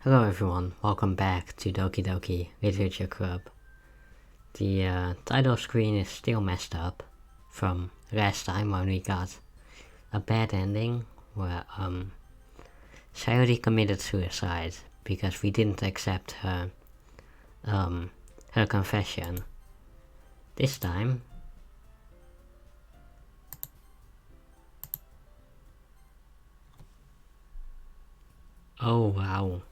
Hello everyone, welcome back to Doki Literature Club. The title screen is still messed up from last time when we got a bad ending where Sayori committed suicide because we didn't accept her confession. This time oh wow.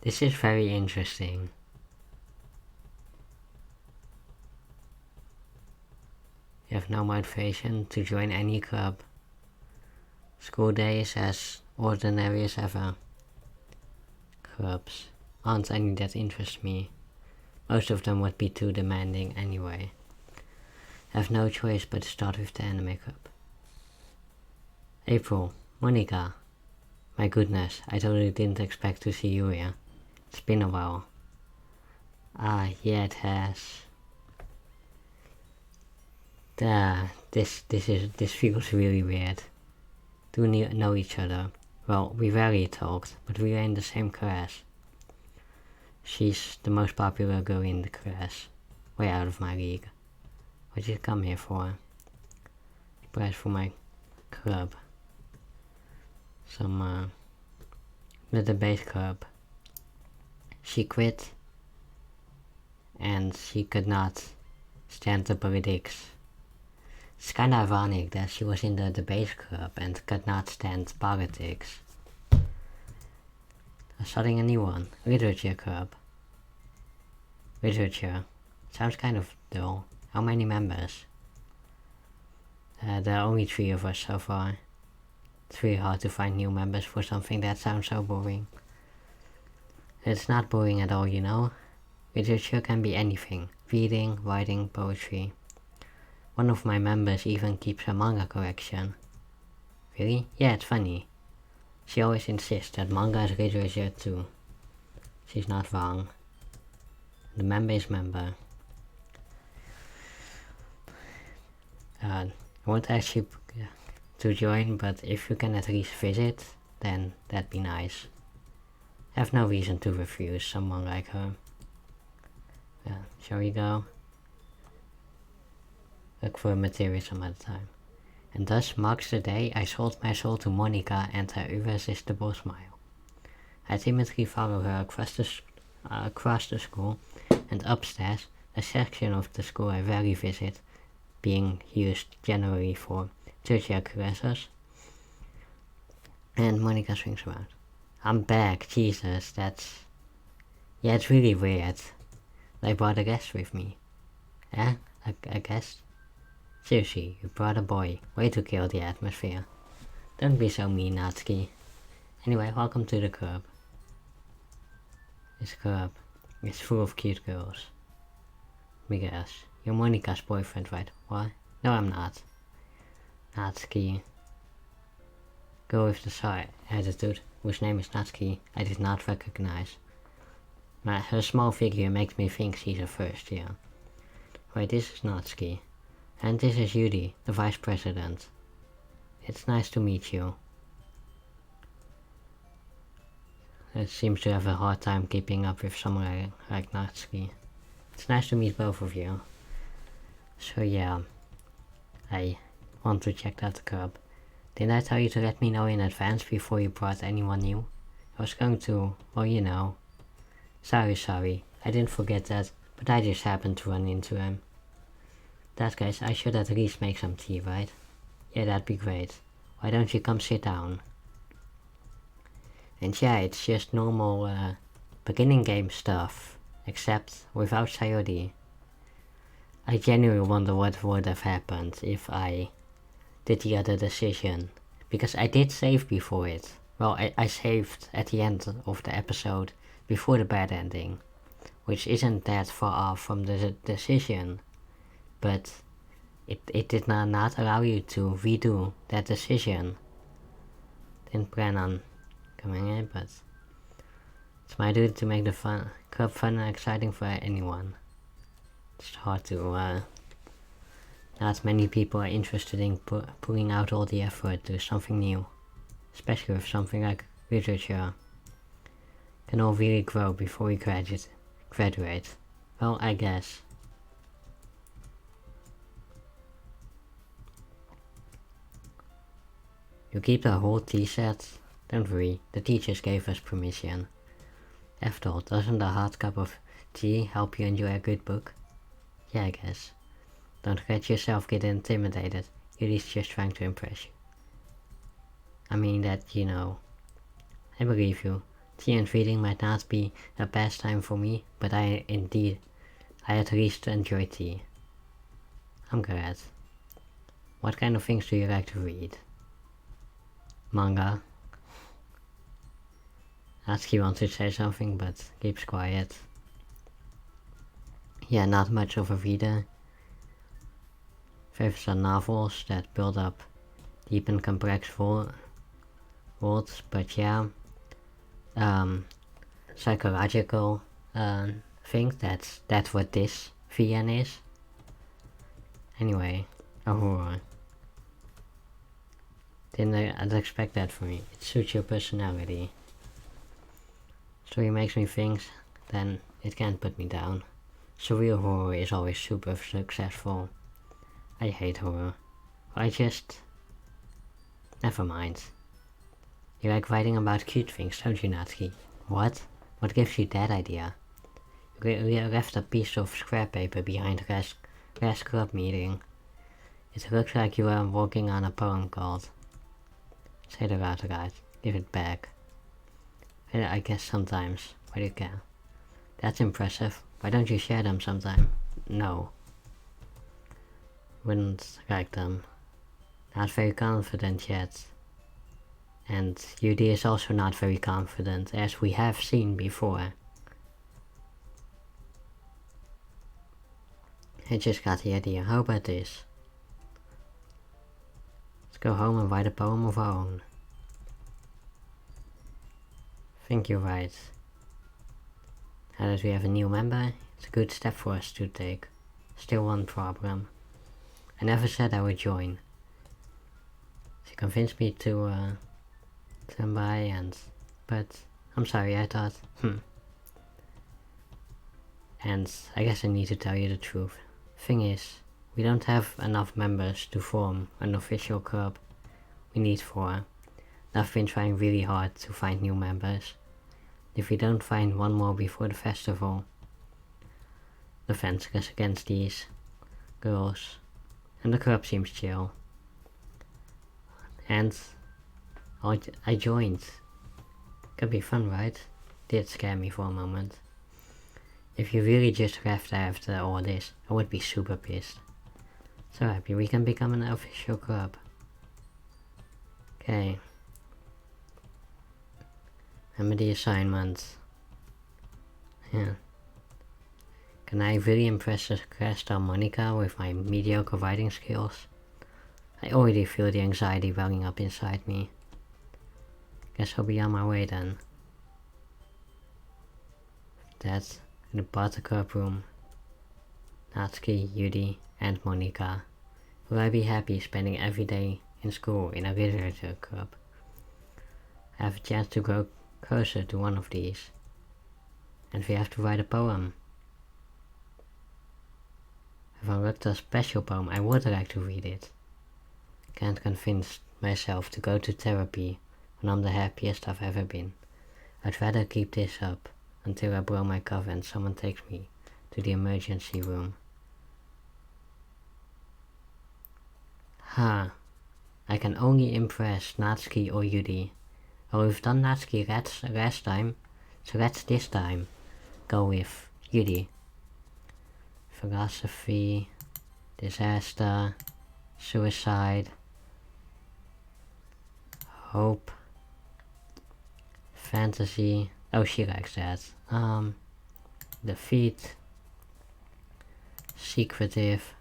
This is very interesting. You have no motivation to join any club. School day is as ordinary as ever. Clubs aren't any that interest me. Most of them would be too demanding anyway. I have no choice but to start with the anime club. April, Monica. My goodness, I totally didn't expect to see you here. It's been a while. Ah, yeah, it has. This feels really weird. Do we know each other? Well, we rarely talked, but we were in the same class. She's the most popular girl in the class. Way out of my league. What did you come here for? Prize for my club. The debate club. She quit, and she could not stand the politics. It's kinda ironic that she was in the debate club and could not stand politics. I'm starting a new one, literature club. Literature. Sounds kind of dull. How many members? There are only 3 of us so far. It's really hard to find new members for something that sounds so boring. It's not boring at all, you know? Literature can be anything. Reading, writing, poetry. One of my members even keeps a manga collection. Really? Yeah, it's funny. She always insists that manga is literature too. She's not wrong. The member is member. I won't ask you to join, but if you can at least visit, then that'd be nice. I have no reason to refuse someone like her. Shall we go? Look for material some other time. And thus marks the day I sold my soul to Monica and her irresistible smile. I timidly follow her across the school, and upstairs, a section of the school I rarely visit, being used generally for tertiary classes. And Monica swings around. I'm back, Jesus, yeah, it's really weird. I brought a guest with me. Eh? A guest? Seriously, you brought a boy. Way to kill the atmosphere. Don't be so mean, Natsuki. Anyway, welcome to the club. This club is full of cute girls. Because you're Monica's boyfriend, right? What? No, I'm not. Natsuki. Girl with the shy attitude, whose name is Natsuki, I did not recognize. Her small figure makes me think she's a first year. Wait, this is Natsuki. And this is Yuri, the vice president. It's nice to meet you. It seems to have a hard time keeping up with someone like Natsuki. It's nice to meet both of you. So yeah, I want to check out the club. Didn't I tell you to let me know in advance before you brought anyone new? I was going to, well, you know. Sorry, I didn't forget that, but I just happened to run into him. That guys, I should at least make some tea, right? Yeah, that'd be great. Why don't you come sit down? And yeah, it's just normal beginning game stuff, except without Sayori. I genuinely wonder what would have happened if I did the other decision, because I did save before it. Well, I saved at the end of the episode before the bad ending, which isn't that far off from the decision, but it did not allow you to redo that decision. Didn't plan on coming in, but it's my duty to make the club fun and exciting for anyone. It's hard to, not many people are interested in pulling out all the effort to something new. Especially with something like literature. Can all really grow before we graduate. Well, I guess. You keep the whole tea set? Don't worry, the teachers gave us permission. After all, doesn't a hot cup of tea help you enjoy a good book? Yeah, I guess. Don't let yourself get intimidated. Yudi's just trying to impress you. I mean that, you know. I believe you. Tea and reading might not be a pastime for me, but I at least enjoy tea. I'm glad. What kind of things do you like to read? Manga. Natsuki wants to say something, but keeps quiet. Yeah, not much of a reader. Favorites are novels that build up deep and complex worlds, but yeah. Psychological thing, that's what this VN is. Anyway, a horror. Didn't expect that from you. It suits your personality. Story makes me think, then it can't put me down. Surreal horror is always super successful. I hate horror. Never mind. You like writing about cute things, don't you, Natsuki? What? What gives you that idea? You left a piece of scrap paper behind last club meeting. It looks like you are working on a poem called... Say it out loud. Give it back. I guess sometimes. Why do you care? That's impressive. Why don't you share them sometime? No. Wouldn't like them. Not very confident yet. And Yudi is also not very confident, as we have seen before. I just got the idea. How about this? Let's go home and write a poem of our own. Think you're right. Now that we have a new member, it's a good step for us to take. Still one problem. I never said I would join. She convinced me to stand by but I'm sorry, I thought, And I guess I need to tell you the truth. Thing is, we don't have enough members to form an official club. We need 4. I've been trying really hard to find new members. If we don't find one more before the festival, the fence goes against these girls, and the club seems chill. And I joined. Could be fun, right? Did scare me for a moment. If you really just left after all this, I would be super pissed. So happy we can become an official club. Okay. Remember the assignment. Yeah. Can I really impress the class star Monica with my mediocre writing skills? I already feel the anxiety welling up inside me. Guess I'll be on my way then. That's in the buttercup room. Natsuki, Yudi, and Monica. Will I be happy spending every day in school in a literature club? I have a chance to grow closer to one of these. And we have to write a poem. If I wrote a special poem, I would like to read it. Can't convince myself to go to therapy when I'm the happiest I've ever been. I'd rather keep this up until I blow my cover and someone takes me to the emergency room. Ha! I can only impress Natsuki or Yudi. Well, we've done Natsuki last time, so let's this time go with Yudi. Philosophy, disaster, suicide, hope, fantasy. Oh, she likes that. Defeat, secretive,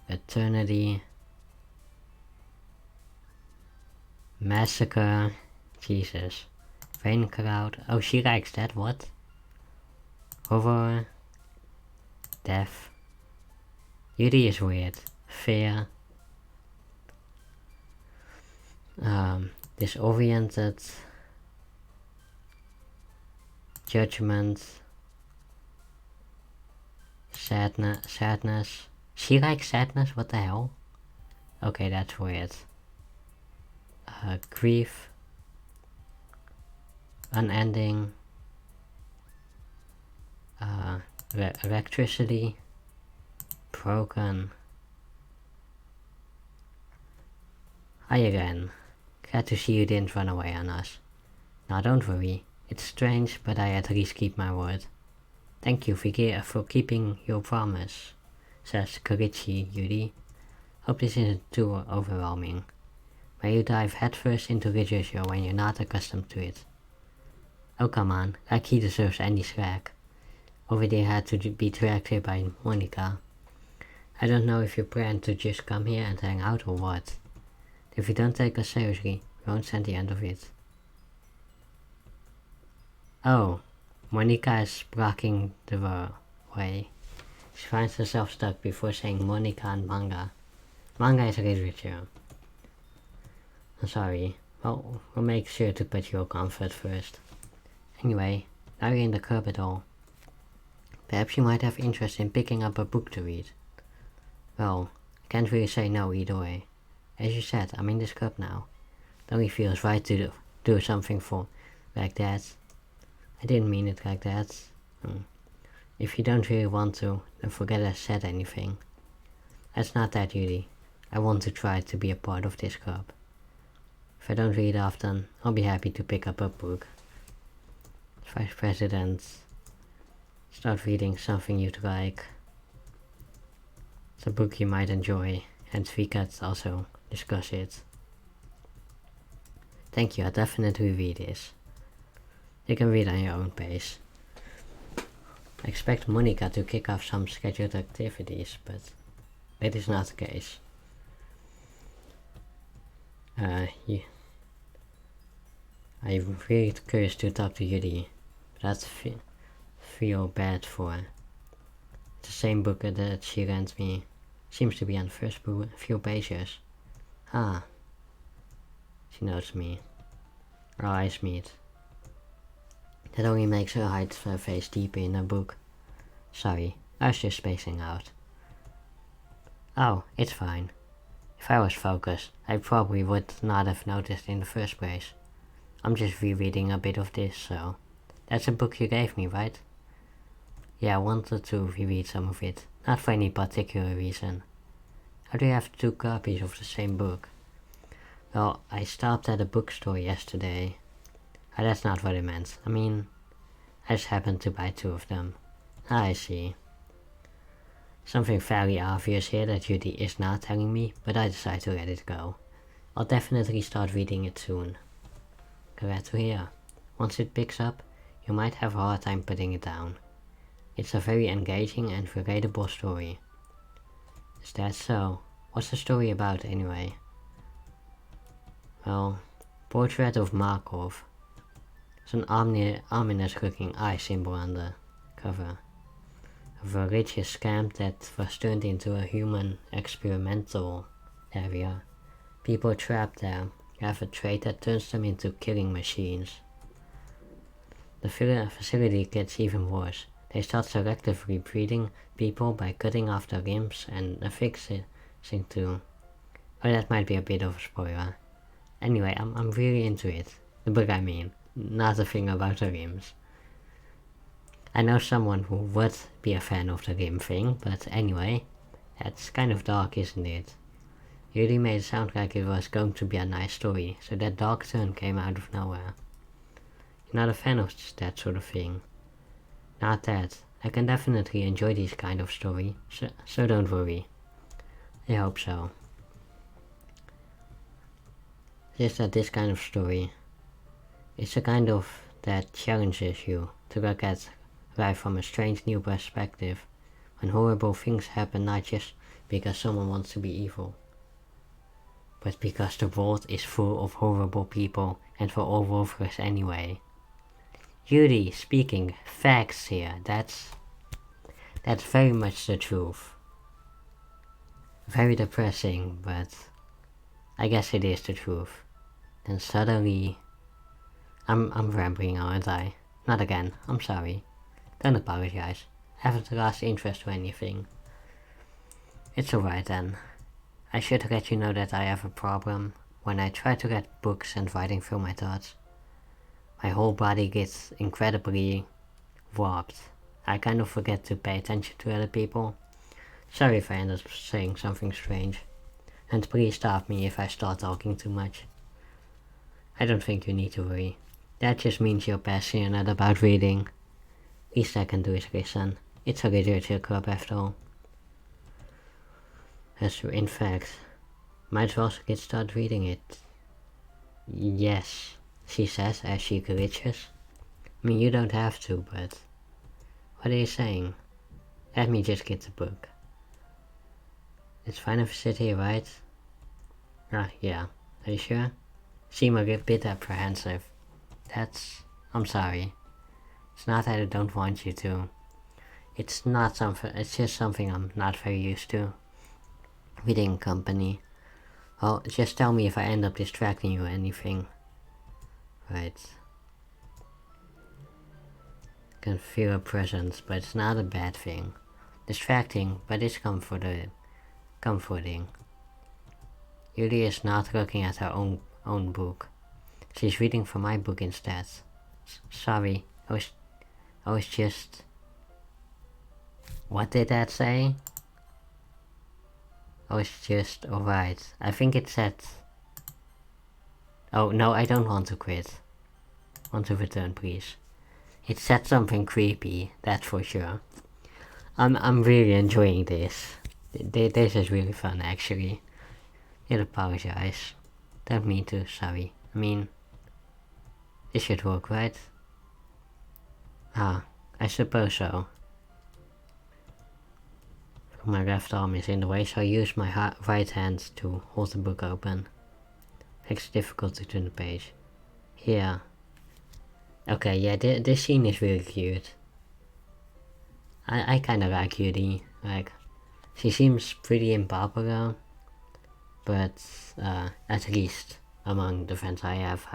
eternity, massacre, Jesus, rain cloud. Oh, she likes that. What? Horror, death, Yuri is weird. Fear. Disoriented. Judgment. Sadness. She likes sadness? What the hell? Okay, that's weird. Grief. Unending. Electricity. Broken. Hi again. Glad to see you didn't run away on us. Now don't worry. It's strange, but I at least keep my word. Thank you for keeping your promise, says Korichi Yuri. Hope this isn't too overwhelming. May you dive headfirst into literature when you're not accustomed to it. Oh come on, like he deserves any slack. Already had to be dragged here by Monica. I don't know if you plan to just come here and hang out or what. If you don't take us seriously, we won't stand the end of it. Oh, Monica is blocking the way. She finds herself stuck before saying Monica and manga. Manga is literature. I'm sorry. Well, we'll make sure to put your comfort first. Anyway, now you're in the club at all. Perhaps you might have interest in picking up a book to read. Well, I can't really say no either way. As you said, I'm in this club now. It only feels right to do something like that. I didn't mean it like that. If you don't really want to, then forget I said anything. It's not that, Yuri. I want to try to be a part of this club. If I don't read often, I'll be happy to pick up a book. Vice President, start reading something you'd like. It's a book you might enjoy, and we could also discuss it. Thank you, I'll definitely read this. You can read on your own pace. I expect Monica to kick off some scheduled activities, but that is not the case. Yeah. I'm really curious to talk to Yuri, but I feel bad for her. It's the same book that she lent me. Seems to be on the first few pages. Ah. She knows me. Our eyes meet. That only makes her hide her face deeper in her book. Sorry, I was just spacing out. Oh, it's fine. If I was focused, I probably would not have noticed in the first place. I'm just rereading a bit of this, so... That's a book you gave me, right? Yeah, I wanted to reread some of it, not for any particular reason. How do you have 2 copies of the same book? Well, I stopped at a bookstore yesterday. That's not what I meant. I mean, I just happened to buy 2 of them. I see. Something fairly obvious here that Judy is not telling me, but I decide to let it go. I'll definitely start reading it soon. Glad to hear. Once it picks up, you might have a hard time putting it down. It's a very engaging and relatable story. Is that so? What's the story about anyway? Well, Portrait of Markov. There's an ominous looking eye symbol on the cover. A religious camp that was turned into a human experimental area. People trapped there have a trait that turns them into killing machines. The facility gets even worse. They start selectively breeding people by cutting off their limbs and affixing to... Oh, that might be a bit of a spoiler. Anyway, I'm really into it. The book I mean, not the thing about the limbs. I know someone who would be a fan of the limb thing, but anyway, that's kind of dark, isn't it? You really made it sound like it was going to be a nice story, so that dark turn came out of nowhere. You're not a fan of that sort of thing. Not that. I can definitely enjoy these kind of story, so don't worry. I hope so. Just that this kind of story, it's a kind of that challenges you to look at life from a strange new perspective, when horrible things happen not just because someone wants to be evil, but because the world is full of horrible people and we're all worthless anyway. Judy speaking facts here, that's very much the truth. Very depressing, but I guess it is the truth. Then suddenly, I'm rambling, aren't I? Not again, I'm sorry. Don't apologize. I haven't lost interest or anything. It's alright then. I should let you know that I have a problem. When I try to get books and writing through my thoughts, my whole body gets incredibly warped. I kind of forget to pay attention to other people. Sorry if I end up saying something strange. And please stop me if I start talking too much. I don't think you need to worry. That just means you're passionate about reading. Least I can do is listen. It's a literature club after all. As in fact, might as well get started reading it. Yes, she says as she glitches. I mean, you don't have to, but... What are you saying? Let me just get the book. It's fine if I sit here, right? Yeah. Are you sure? Seem a bit apprehensive. I'm sorry. It's not that I don't want you to. It's just something I'm not very used to. Reading company. Well, just tell me if I end up distracting you or anything. Right. Can feel a presence, but it's not a bad thing. Distracting, but it's comforting. Julie is not looking at her own book. She's reading from my book instead. Sorry, I was just... What did that say? I was just... Alright, I think it said... Oh, no, I don't want to quit. Want to return, please. It said something creepy, that's for sure. I'm really enjoying this. This is really fun, actually. You'll apologize. Don't mean to, sorry. I mean... This should work, right? Ah, I suppose so. My left arm is in the way, so I use my right hand to hold the book open. Makes it difficult to turn the page. Here. Okay, yeah, this scene is really cute. I kinda like Judy. Like, she seems pretty unpopular, but at least among the friends I have,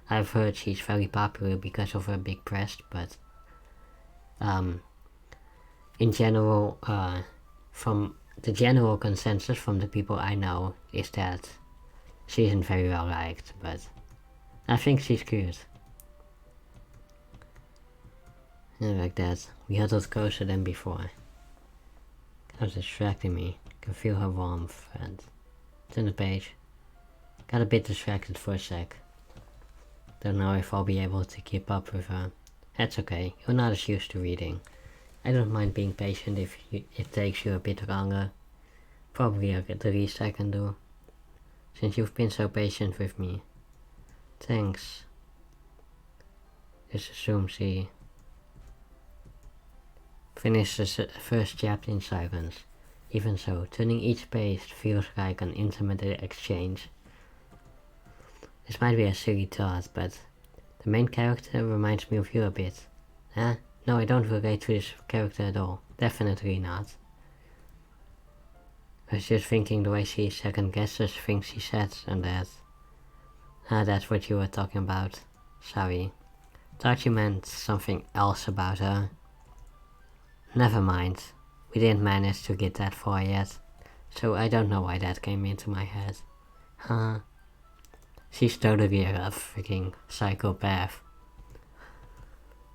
I've heard she's very popular because of her big breast, but in general, from the general consensus from the people I know is that she isn't very well liked, but I think she's cute. And like that, we huddled closer than before. Kind of distracting me. Can feel her warmth and turn the page. Got a bit distracted for a sec. Don't know if I'll be able to keep up with her. That's okay, you're not as used to reading. I don't mind being patient if it takes you a bit longer. Probably the least I can do. Since you've been so patient with me. Thanks. Just assume she finishes the first chapter in silence. Even so, turning each page feels like an intimate exchange. This might be a silly thought, but the main character reminds me of you a bit. Huh? No, I don't relate to this character at all. Definitely not. I was just thinking the way she second guesses things she says and that. That's what you were talking about. Sorry. Thought you meant something else about her. Never mind. We didn't manage to get that far yet. So I don't know why that came into my head. Huh? She's totally a freaking psychopath.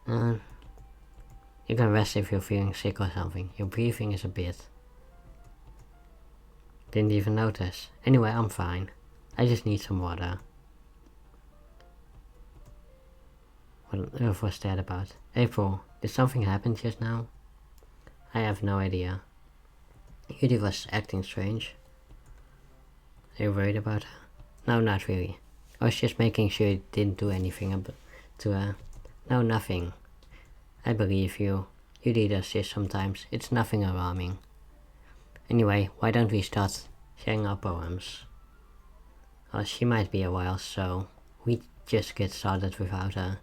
You can rest if you're feeling sick or something. Your breathing is a bit... Didn't even notice. Anyway, I'm fine. I just need some water. What on earth was that about? April, did something happen just now? I have no idea. Judy was acting strange. Are you worried about her? No, not really. I was just making sure you didn't do anything to her. No, nothing. I believe you. Judy does this sometimes. It's nothing alarming. Anyway, why don't we start sharing our poems? Well, she might be a while, so we just get started without her.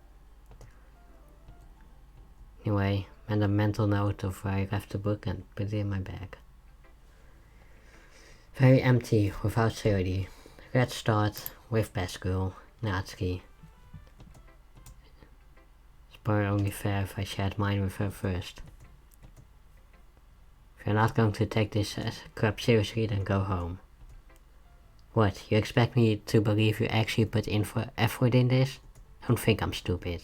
Anyway, made a mental note of where I left the book and put it in my bag. Very empty without Sayori. Let's start with best girl, Natsuki. It's probably only fair if I shared mine with her first. If you're not going to take this crap seriously, then go home. What, you expect me to believe you actually put effort in this? Don't think I'm stupid.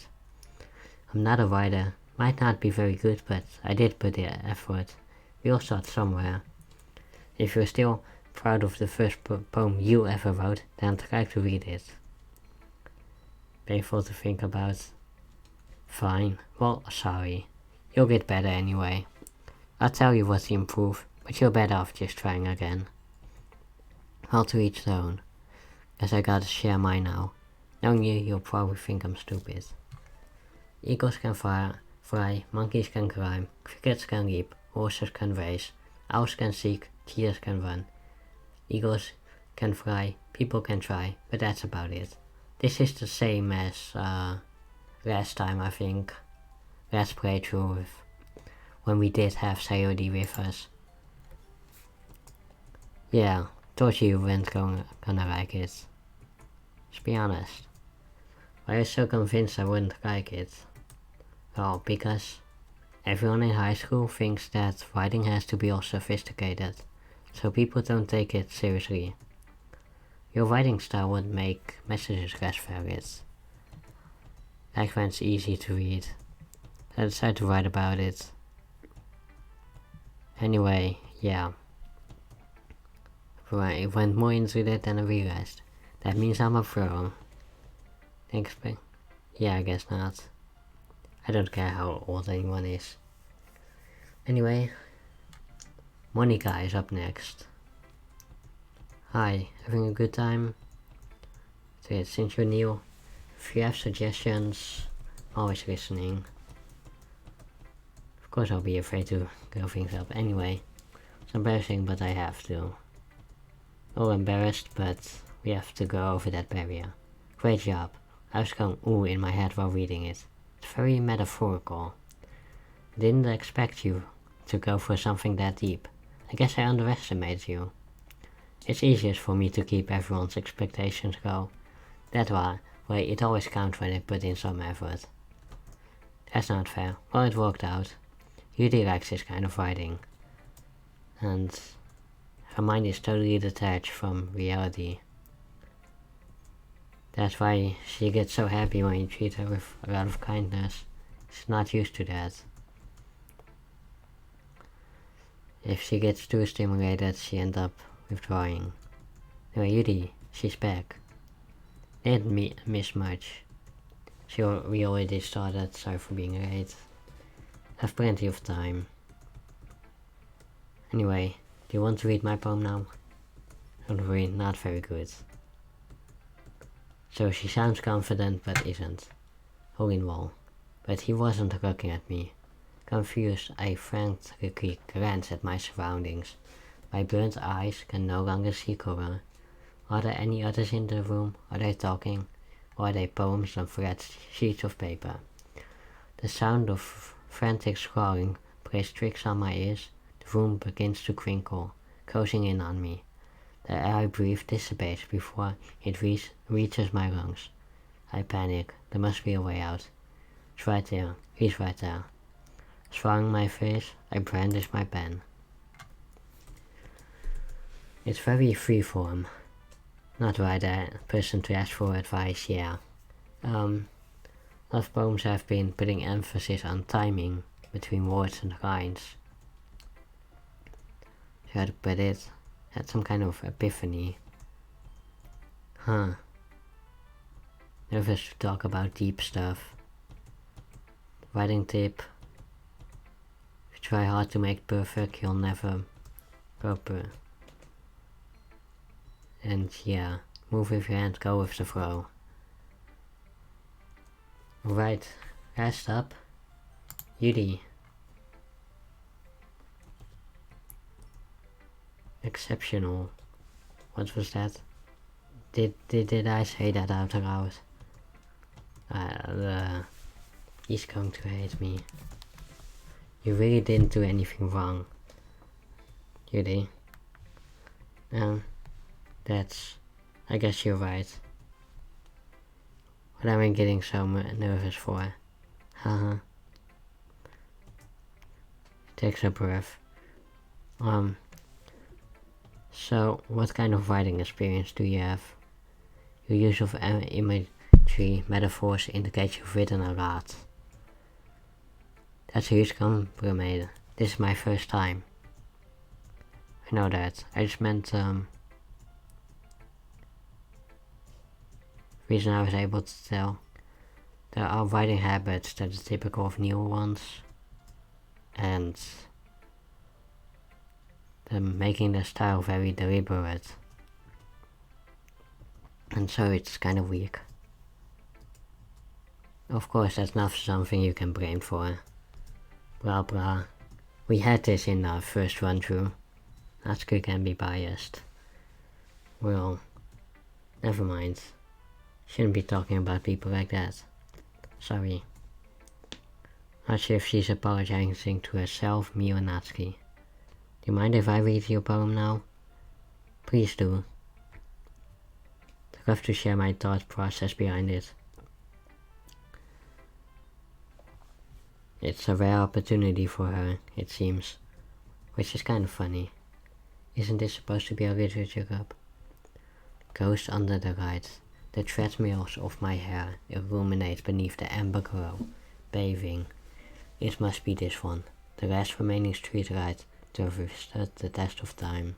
I'm not a writer. Might not be very good, but I did put the effort. We all start somewhere. If you're still proud of the first poem you ever wrote, then try to read it. Painful to think about. Fine. Well, sorry. You'll get better anyway. I'll tell you what to improve, but you're better off just trying again. All to each their own. Guess I gotta share mine now. Knowing you, you'll probably think I'm stupid. Eagles can fly, monkeys can climb, crickets can leap, horses can race, owls can seek, cheetahs can run. Eagles can fly, people can try, but that's about it. This is the same as last time, I think. Last playthrough with when we did have Sayori with us. Yeah, told you weren't gonna like it. Let's be honest. Why are you so convinced I wouldn't like it? Well, because everyone in high school thinks that writing has to be all sophisticated, so people don't take it seriously. Your writing style would make messages less valid. Like when it's easy to read. I decided to write about it. Anyway, yeah. I went more into it than I realized. That means I'm a pro. Thanks, but yeah, I guess not. I don't care how old anyone is. Anyway, Monica is up next. Hi, having a good time? So since you're new, if you have suggestions, always listening. Of course I'll be afraid to go things up anyway. It's embarrassing, but I have to. Oh, embarrassed, but we have to go over that barrier. Great job. I was going ooh in my head while reading it. It's very metaphorical. Didn't expect you to go for something that deep. I guess I underestimated you. It's easiest for me to keep everyone's expectations low. That way it always counts when I put in some effort. That's not fair. Well, it worked out. Judy likes this kind of writing. And her mind is totally detached from reality. That's why she gets so happy when you treat her with a lot of kindness. She's not used to that. If she gets too stimulated, she ends up withdrawing. Anyway, Judy, she's back. Didn't miss much. We already started, sorry for being late. Have plenty of time. Anyway, do you want to read my poem now? Don't worry, not very good. So she sounds confident but isn't. Holy wall. But he wasn't looking at me. Confused, I frantically glanced at my surroundings. My burnt eyes can no longer see color. Are there any others in the room? Are they talking? Or are they poems on flat sheets of paper? The sound of frantic scrawling plays tricks on my ears. The room begins to crinkle, closing in on me. The air I breathe dissipates before it reaches my lungs. I panic. There must be a way out. It's right there. He's right there. Swallowing my face, I brandish my pen. It's very freeform. Not the right person to ask for advice, yeah. A lot of poems have been putting emphasis on timing between words and lines. So how to put it? Had some kind of epiphany. Nervous to talk about deep stuff. Writing tip. If you try hard to make it perfect, you'll never go And yeah, move with your hand, go with the flow. Alright, last up, Judy. Exceptional. What was that? Did I say that out loud? He's going to hate me. You really didn't do anything wrong, Judy. That's... I guess you're right. What am I getting so nervous for? Haha. Takes a breath. So, what kind of writing experience do you have? Your use of imagery metaphors indicates you've written a lot. That's a huge compliment. This is my first time. I know that. I just meant, reason I was able to tell. There are writing habits that are typical of newer ones. And making the style very deliberate. And so it's kind of weak. Of course, that's not something you can blame for. Blah blah. We had this in our first run through. Natsuki can be biased. Well, never mind. Shouldn't be talking about people like that. Sorry. Not sure if she's apologizing to herself, me or Natsuki. Do you mind if I read your poem now? Please do. I'd love to share my thought process behind it. It's a rare opportunity for her, it seems. Which is kind of funny. Isn't this supposed to be a literature club? Ghost under the light. The treadmills of my hair illuminate beneath the amber glow. Bathing. It must be this one. The last remaining streetlight to have withstood the test of time.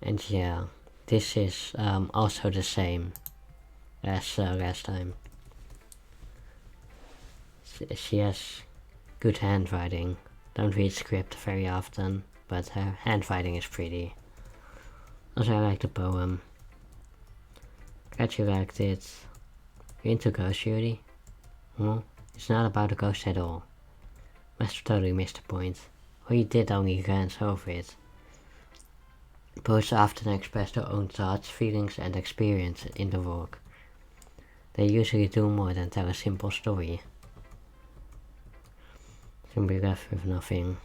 And yeah, this is also the same as last time. She has good handwriting. Don't read script very often, but her handwriting is pretty. Also, I like the poem. Glad you liked it. You into ghost, Judy? Well, it's not about a ghost at all. Must have totally missed the point. Or you did only glance over it. Poets often express their own thoughts, feelings and experiences in the work. They usually do more than tell a simple story. Can be left with nothing.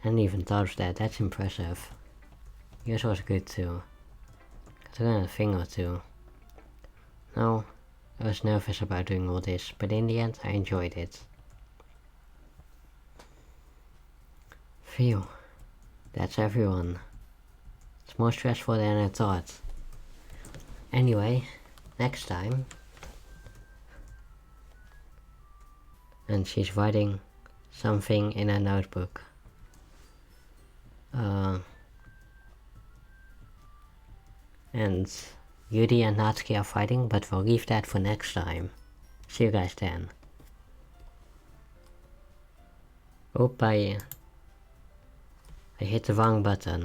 I hadn't even thought of that, that's impressive. Yours was good too. Got to learn a thing or two. No, I was nervous about doing all this, but in the end I enjoyed it. Phew, that's everyone. It's more stressful than I thought. Anyway, next time. And she's writing something in a notebook. And Yuri and Natsuki are fighting, but we'll leave that for next time. See you guys then. Oop, I hit the wrong button.